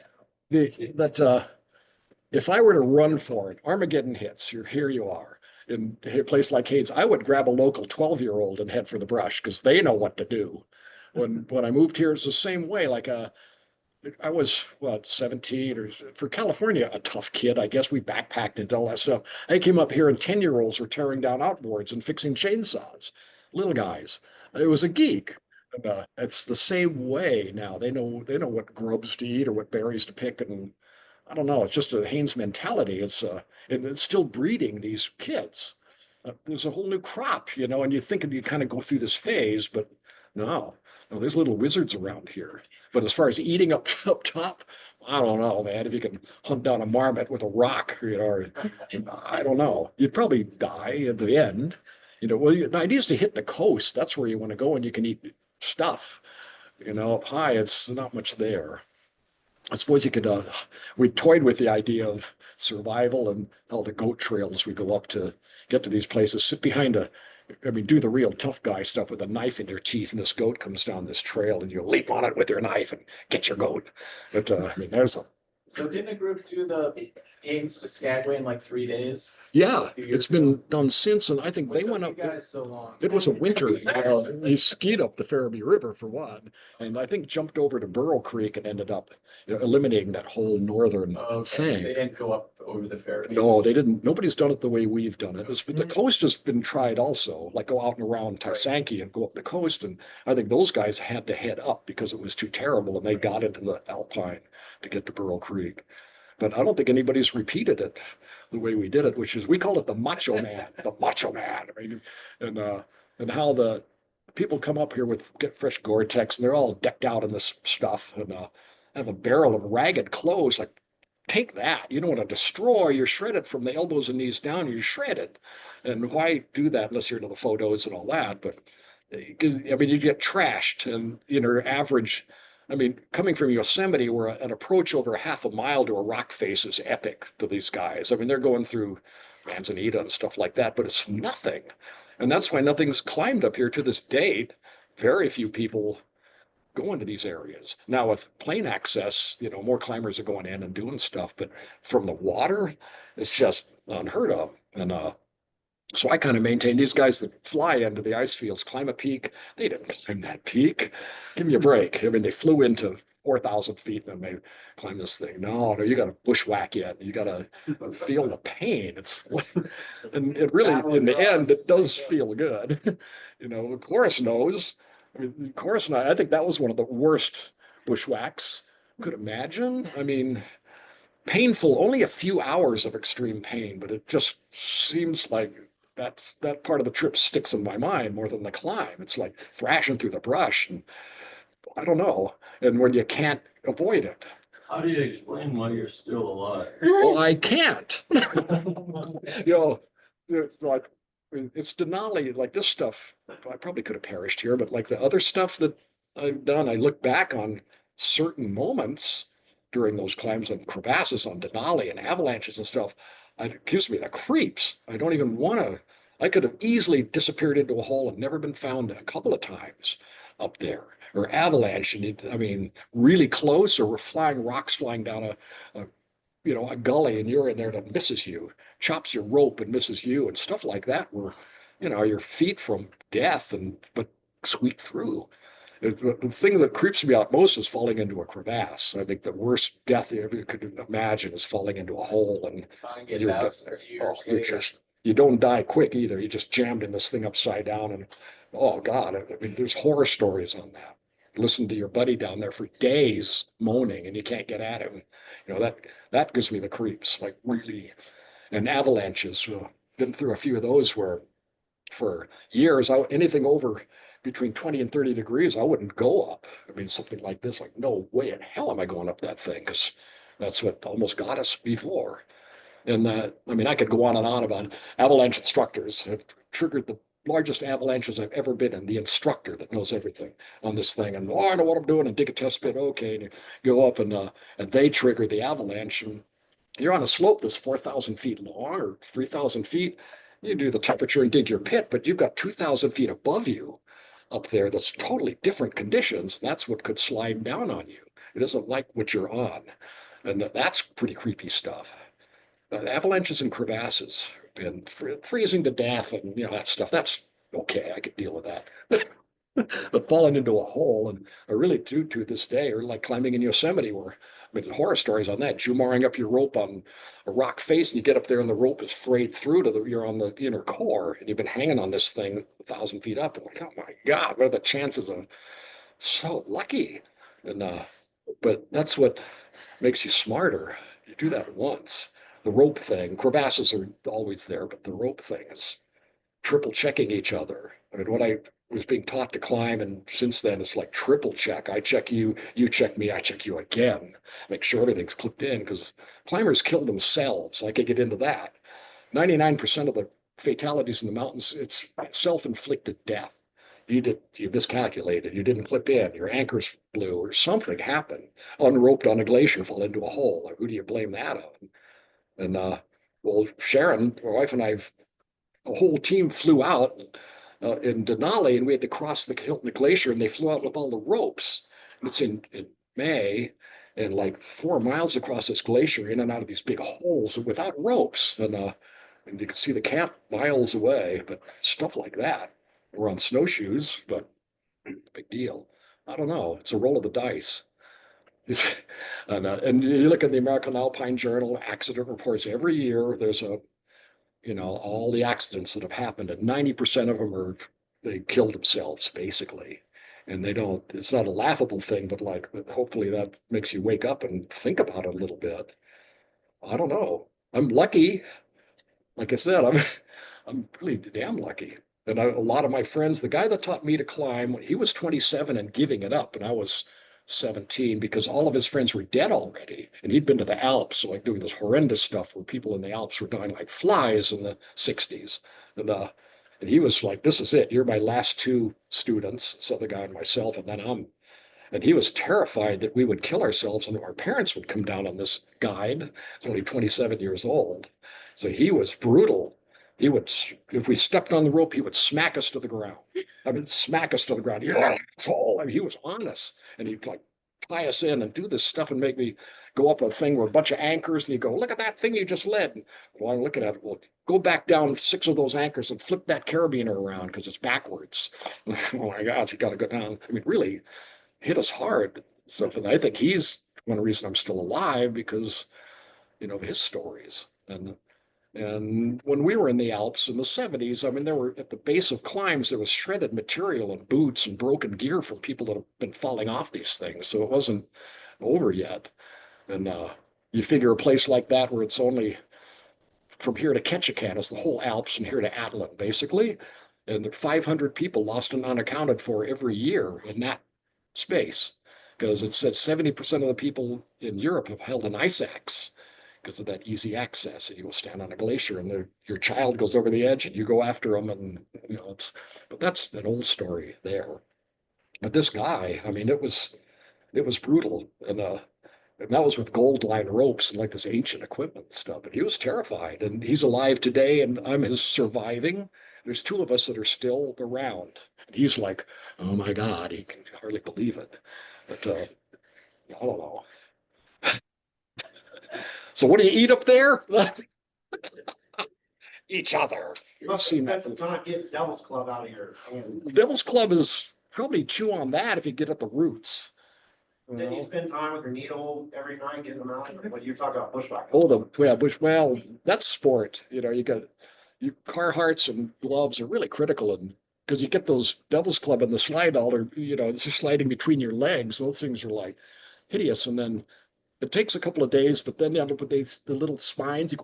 if I were to run for it, Armageddon hits, here you are. In a place like Haines, I would grab a local 12-year-old and head for the brush because they know what to do. When I moved here, it's the same way. Like I was, 17 or for California, a tough kid. I guess we backpacked and all that stuff. I came up here and 10-year-olds were tearing down outboards and fixing chainsaws, little guys. It was a geek. And, it's the same way now. They know what grubs to eat or what berries to pick. And I don't know, it's just a Haines mentality. It's still breeding these kids. There's a whole new crop, and you think you kind of go through this phase, but no, there's little wizards around here. But as far as eating up top, I don't know, man. If you can hunt down a marmot with a rock, or I don't know, you'd probably die at the end. Well, the idea is to hit the coast. That's where you want to go, and you can eat stuff. Up high, it's not much there. I suppose you could, we toyed with the idea of survival and how the goat trails we go up to get to these places, sit behind do the real tough guy stuff with a knife in your teeth, and this goat comes down this trail and you leap on it with your knife and get your goat. But So didn't a group do the Haines to Skagway in like 3 days? Yeah, it's been done since, and I think they went up. You guys so long. It was a winter. He skied up the Ferriby River for one, and I think jumped over to Burrow Creek and ended up eliminating that whole northern thing. They didn't go up over the ferry. No, they didn't. Nobody's done it the way we've done it. The coast has been tried also, like go out and around Tysanki and go up the coast. And I think those guys had to head up because it was too terrible, and they got into the Alpine to get to Burrow Creek. But I don't think anybody's repeated it the way we did it, which is we call it the Macho Man, the Macho Man. I mean, and how the people come up here get fresh Gore-Tex, and they're all decked out in this stuff, and have a barrel of ragged clothes. Like, take that. You don't want to destroy. You're shredded from the elbows and knees down. You're shredded. And why do that unless you're into the photos and all that? But I mean, you get trashed, and your average I mean, coming from Yosemite, where an approach over half a mile to a rock face is epic to these guys. I mean, they're going through Manzanita and stuff like that, but it's nothing. And that's why nothing's climbed up here to this date. Very few people go into these areas. Now with plane access, more climbers are going in and doing stuff, but from the water, it's just unheard of. And so I kind of maintain these guys that fly into the ice fields, climb a peak. They didn't climb that peak. Give me a break. I mean, they flew into 4,000 feet and then they climb this thing. No, you got to bushwhack it. You got to feel the pain. And it really, in the end, it does feel good. The chorus knows. I mean, the chorus, I think that was one of the worst bushwhacks. Could imagine. I mean, painful, only a few hours of extreme pain, but it just seems like that part of the trip sticks in my mind more than the climb. It's like thrashing through the brush, and I don't know. And when you can't avoid it. How do you explain why you're still alive? Well, I can't. Like it's Denali, like this stuff. I probably could have perished here, but like the other stuff that I've done, I look back on certain moments during those climbs on crevasses on Denali and avalanches and stuff. It gives me the creeps. I don't even want to. I could have easily disappeared into a hole and never been found a couple of times up there. Or avalanche, and really close, or we're flying rocks flying down a gully, and you're in there that misses you, chops your rope and misses you, and stuff like that. Where, your feet from death, but squeak through. The thing that creeps me out most is falling into a crevasse. I think the worst death you ever could imagine is falling into a hole and you don't die quick either. You just jammed in this thing upside down, and oh God, I mean, there's horror stories on that. Listen to your buddy down there for days moaning and you can't get at him. That gives me the creeps, like really. And avalanches, been through a few of those where for years, anything over between 20 and 30 degrees, I wouldn't go up. I mean, something like this, like, no way in hell am I going up that thing, because that's what almost got us before. And I mean, I could go on and on about avalanche instructors have triggered the largest avalanches I've ever been in. The instructor that knows everything on this thing, and I know what I'm doing, and dig a test pit, okay, and you go up and they trigger the avalanche, and you're on a slope that's 4,000 feet long or 3,000 feet. You do the temperature and dig your pit, but you've got 2,000 feet above you up there. That's totally different conditions. That's what could slide down on you. It isn't like what you're on, and that's pretty creepy stuff. Avalanches and crevasses, and freezing to death, and that stuff. That's okay. I could deal with that. But falling into a hole, and I really do to this day, or like climbing in Yosemite, where I mean, the horror stories on that. Jumaring up your rope on a rock face, and you get up there, and the rope is frayed through you're on the inner core, and you've been hanging on this thing 1,000 feet up. And like, oh my God, what are the chances of so lucky? And but that's what makes you smarter. You do that once. The rope thing, crevasses are always there, but the rope thing is triple checking each other. I mean, what I was being taught to climb, and since then it's like triple check. I check you, you check me, I check you again. Make sure everything's clipped in, because climbers kill themselves. I could get into that. 99% of the fatalities in the mountains, it's self-inflicted death. You miscalculated, you didn't clip in, your anchors blew, or something happened. Unroped on a glacier, fall into a hole. Like, who do you blame that on? And well, Sharon, my wife, and a whole team flew out in Denali, and we had to cross the glacier, and they flew out with all the ropes. And it's in May, and like 4 miles across this glacier, in and out of these big holes without ropes. And you can see the camp miles away, but stuff like that. We're on snowshoes, but big deal. I don't know. It's a roll of the dice. And you look at the American Alpine Journal accident reports every year. There's all the accidents that have happened, and 90% of them they killed themselves basically. And it's not a laughable thing, but like, hopefully that makes you wake up and think about it a little bit. I don't know. I'm lucky. Like I said, I'm really damn lucky. And a lot of my friends, the guy that taught me to climb, he was 27 and giving it up, and I was 17, because all of his friends were dead already. And he'd been to the Alps, like doing this horrendous stuff where people in the Alps were dying like flies in the 60s. And he was like, this is it. You're my last 2 students. So the guy and myself, and then And he was terrified that we would kill ourselves and our parents would come down on this guide. He's only 27 years old. So he was brutal. He would, if we stepped on the rope, he would smack us to the ground. I mean, smack us to the ground. Yeah, that's all. I mean, he was on us. And he'd like tie us in and do this stuff and make me go up a thing with a bunch of anchors. And he'd go, look at that thing you just led. And well, I'm looking at it. Well, go back down 6 of those anchors and flip that carabiner around because it's backwards. Oh my God, he got to go down. I mean, really hit us hard. So and I think he's one reason I'm still alive because, you know, of his stories. And when we were in the Alps in the 70s, I mean, there were at the base of climbs, there was shredded material and boots and broken gear from people that have been falling off these things. So it wasn't over yet. And you figure a place like that where it's only from here to Ketchikan is the whole Alps and here to Atlin, basically. And the 500 people lost and unaccounted for every year in that space. Because it said 70% of the people in Europe have held an ice axe because of that easy access. And you will stand on a glacier and your child goes over the edge and you go after them. And, you know, but that's an old story there. But this guy, I mean, it was brutal. And that was with gold line ropes and like this ancient equipment stuff. And he was terrified. And he's alive today and I'm his surviving. There's 2 of us that are still around. And he's like, oh my God, he can hardly believe it. But I don't know. So what do you eat up there? Each other. You must have spent some time getting Devil's Club out of your hands. Devil's Club is probably chew on that if you get at the roots. Did you spend time with your needle every night getting them out? What you're talking about bushwhacking? Oh, well, that's sport. You know, you got Carhartts and gloves are really critical and because you get those Devil's Club and the slide alder, you know, it's just sliding between your legs. Those things are like hideous. And then it takes a couple of days, but then you end up with the little spines.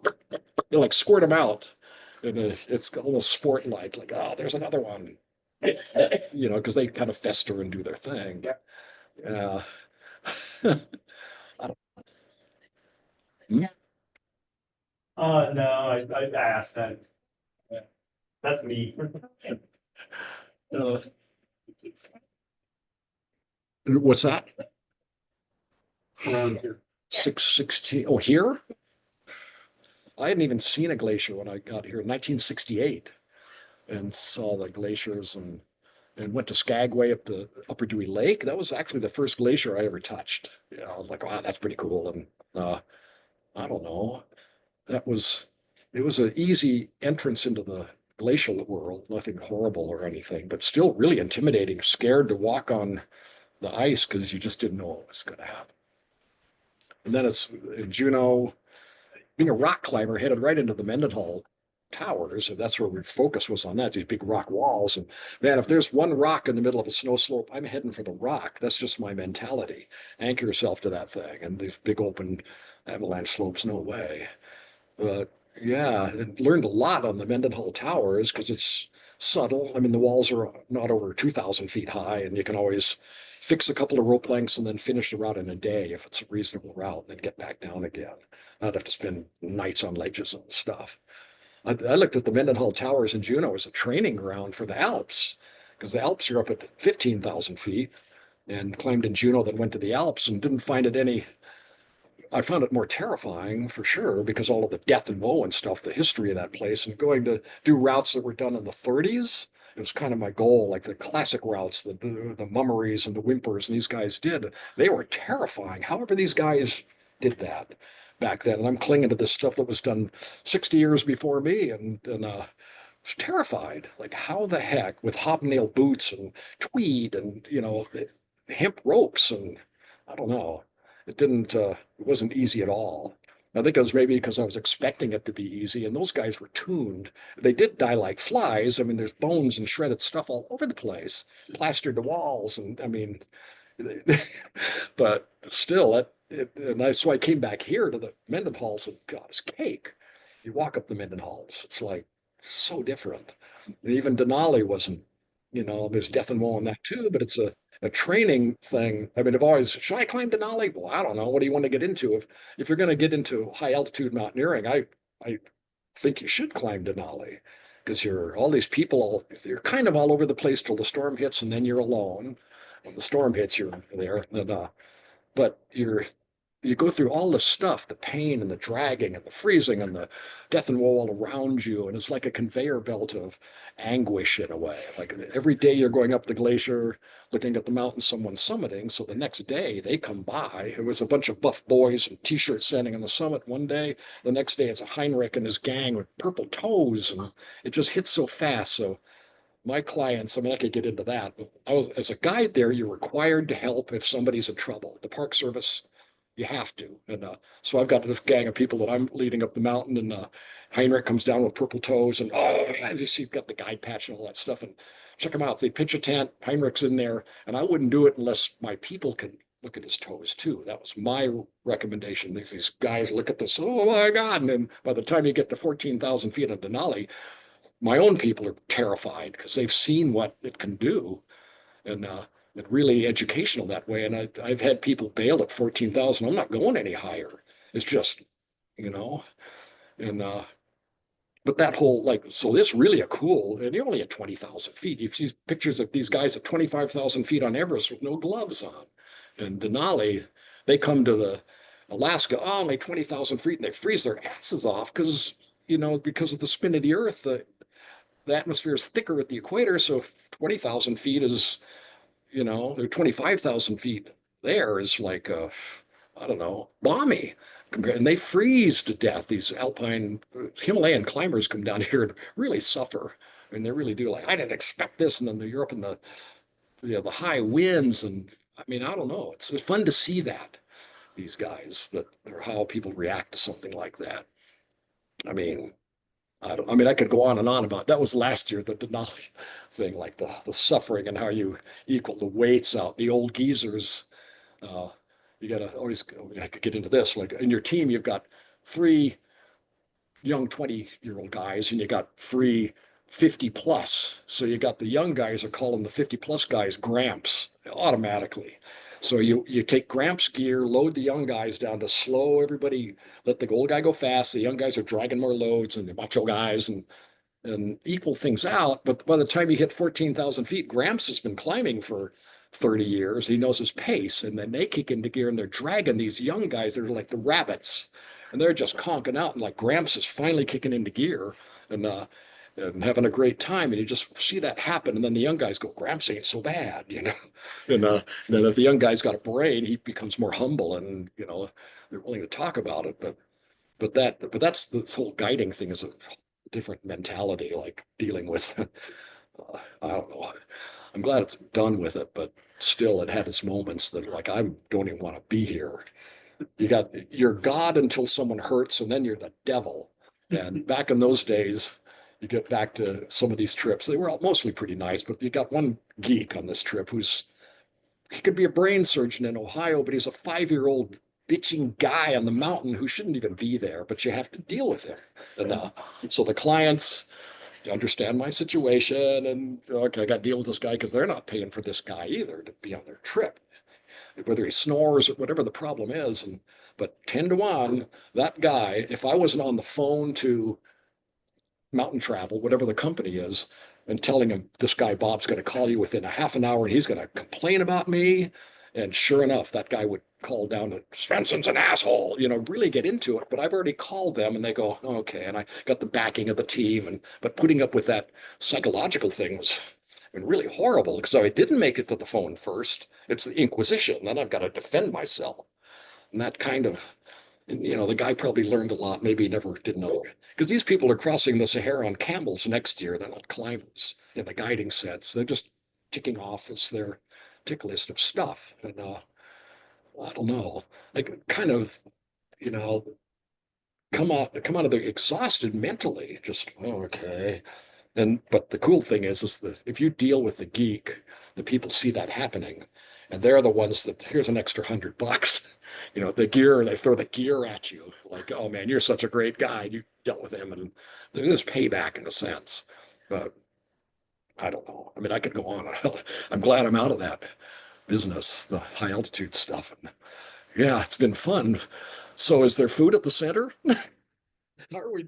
They like squirt them out, and it's almost sport-like. Like, oh, there's another one, you know, because they kind of fester and do their thing. Yeah. No, I asked. That's me. What's that? Around here. 616. Oh, here? I hadn't even seen a glacier when I got here in 1968 and saw the glaciers and went to Skagway up the Upper Dewey Lake. That was actually the first glacier I ever touched. You know, I was like, wow, that's pretty cool. And I don't know. It was an easy entrance into the glacial world, nothing horrible or anything, but still really intimidating, scared to walk on the ice because you just didn't know what was going to happen. And then it's in Juneau, being a rock climber, headed right into the Mendenhall Towers, and that's where our focus was on that, these big rock walls. And man, if there's one rock in the middle of a snow slope, I'm heading for the rock. That's just my mentality. Anchor yourself to that thing. And these big open avalanche slopes, no way. Yeah, and learned a lot on the Mendenhall Towers because it's subtle. I mean, the walls are not over 2,000 feet high, and you can always fix a couple of rope lengths and then finish the route in a day if it's a reasonable route, and then get back down again. Not have to spend nights on ledges and stuff. I looked at the Mendenhall Towers in Juneau as a training ground for the Alps, because the Alps are up at 15,000 feet, and climbed in Juneau, then went to the Alps and didn't find it any. I found it more terrifying for sure because all of the death and woe and stuff, the history of that place, and going to do routes that were done in the 30s. It was kind of my goal, like the classic routes, the Mummeries and the Whimpers, and these guys did. They were terrifying. However, these guys did that back then. And I'm clinging to this stuff that was done 60 years before me and was terrified. Like, how the heck with hobnail boots and tweed and, you know, hemp ropes and I don't know. It wasn't easy at all. I think it was maybe because I was expecting it to be easy, and those guys were tuned. They did die like flies. I mean, there's bones and shredded stuff all over the place, plastered the walls, and I mean, but still, so I came back here to the Mendenhalls, and God, it's cake. You walk up the Mendenhalls, it's like so different. And even Denali wasn't, you know, there's death and woe in that too, but it's a training thing. I mean, I've always, should I climb Denali? Well, I don't know. What do you want to get into? If you're going to get into high altitude mountaineering, I think you should climb Denali because all these people, you're kind of all over the place till the storm hits and then you're alone. when the storm hits, you're there. And, but you go through all the stuff, the pain and the dragging and the freezing and the death and woe all around you. And it's like a conveyor belt of anguish in a way. Like every day you're going up the glacier, looking at the mountain someone's summiting. So the next day they come by. It was a bunch of buff boys in t-shirts standing on the summit one day. The next day it's a Heinrich and his gang with purple toes. And it just hits so fast. So my clients, I mean, I could get into that, but as a guide there, you're required to help if somebody's in trouble. The Park Service, you have to. And so I've got this gang of people that I'm leading up the mountain, and Heinrich comes down with purple toes, and as you see, got the guide patch and all that stuff. And check them out. They pitch a tent, Heinrich's in there, and I wouldn't do it unless my people can look at his toes too. That was my recommendation. These guys look at this, oh my God. And then by the time you get to 14,000 feet of Denali, my own people are terrified because they've seen what it can do. And really educational that way. And I've had people bail at 14,000. I'm not going any higher. It's just, and but that whole, like, so it's really a cool, and you're only at 20,000 feet. You see pictures of these guys at 25,000 feet on Everest with no gloves on. And Denali, they come to the Alaska, only 20,000 feet, and they freeze their asses off because of the spin of the earth, the atmosphere is thicker at the equator. So 20,000 feet is, they're 25,000 feet there is like, I don't know, balmy. And they freeze to death. These alpine Himalayan climbers come down here and really suffer. I mean, they really do. Like, I didn't expect this. And then you're up in the high winds. And I mean, I don't know. It's fun to see that, these guys, or how people react to something like that. I mean, I could go on and on about that. Was last year, the Denali thing, like the suffering and how you equal the weights out. The old geezers, you gotta always, I could get into this, like in your team, you've got 3 young 20-year-old guys and you got 3 50 plus. So you got the young guys are calling the 50 plus guys Gramps automatically. So you take Gramps gear, load the young guys down to slow everybody, let the old guy go fast. The young guys are dragging more loads and the macho guys and equal things out. But by the time you hit 14,000 feet, Gramps has been climbing for 30 years. He knows his pace. And then they kick into gear and they're dragging these young guys that are like the rabbits. And they're just conking out. And like Gramps is finally kicking into gear and having a great time. And you just see that happen. And then the young guys go, Gramps ain't so bad, And then if the young guy's got a brain, he becomes more humble and, they're willing to talk about it. But that's this whole guiding thing is a different mentality, like dealing with, I don't know. I'm glad it's done with it, but still it had its moments that like, I don't even want to be here. You're God until someone hurts and then you're the devil. And back in those days, you get back to some of these trips, they were all mostly pretty nice, but you got one geek on this trip he could be a brain surgeon in Ohio, but he's a 5-year-old bitching guy on the mountain who shouldn't even be there, but you have to deal with him. And so the clients understand my situation and okay, I got to deal with this guy because they're not paying for this guy either to be on their trip, whether he snores or whatever the problem is. But 10 to 1, that guy, if I wasn't on the phone to Mountain Travel, whatever the company is, and telling him this guy Bob's going to call you within a half an hour and he's going to complain about me. And sure enough, that guy would call down to Svenson's an asshole, really get into it. But I've already called them and they go, oh, okay. And I got the backing of the team. But putting up with that psychological thing was really horrible because I didn't make it to the phone first. It's the Inquisition. Then I've got to defend myself. And that kind of, the guy probably learned a lot. Maybe he never did another. Because these people are crossing the Sahara on camels next year. They're not climbers in the guiding sense. They're just ticking off as their tick list of stuff. And I don't know, like kind of, come out of there exhausted mentally. Just okay. But the cool thing is that if you deal with the geek, the people see that happening, and they're the ones that here's an extra $100. The gear, they throw the gear at you like, oh man, you're such a great guy. You dealt with him, and there's payback in a sense. But I don't know. I mean, I could go on. I'm glad I'm out of that business, the high altitude stuff. And yeah, it's been fun. So is there food at the center? How are we?